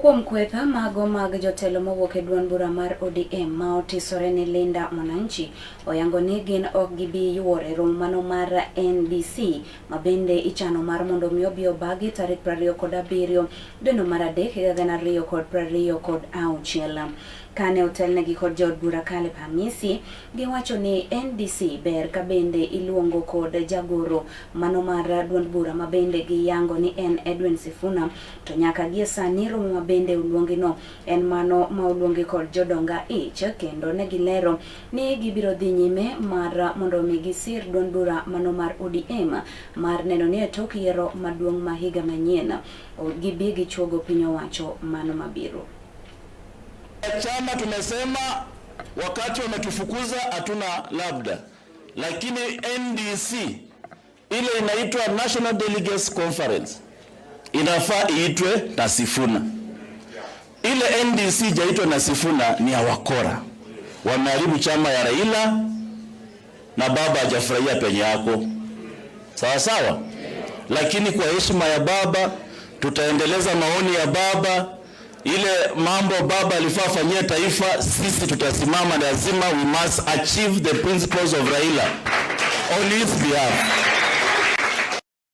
Kuom kwepa mago mag jotelo mowuok e duond bura mar ODM ma otisore ni Linda Mwananchi oyango ni gin ok gibi yuore romo mano mar NDC mabende ichano mar mondo mi obi obagi tarik 27 dwe mar adek 2026 kane otelnegi kod jod bura Caleb Hamisi giwacho ni NDC ber ka bende iluongo kod jagoro mano mar duond bura mabende giyango ni en Edwin Sifuna to nyaka gie sani romo bende uluongi no en mano ma uluongi kod jodonga ich kendo ne gilero ni gibiro dhi nyime mar mondo mi gisir duond bura mano mar ODM mar neno ni tok yiero maduong' ma higa manyien gibi gichuogo piny owacho mano mabiro. Chama tumesema wakati wametufukuza hatuna labda, lakini NDC ile inaitwa National Delegates Conference inafaa iitwe na Sifuna. Ile NDC jaitwa na Sifuna ni awakora, wameharibu chama ya Raila na baba hajafurahia penye yako sawa sawa, lakini kwa heshima ya baba tutaendeleza maoni ya baba. Ile mambo baba alifaa fanyia taifa, sisi tutasimama, lazima we must achieve the principles of Raila on his behalf.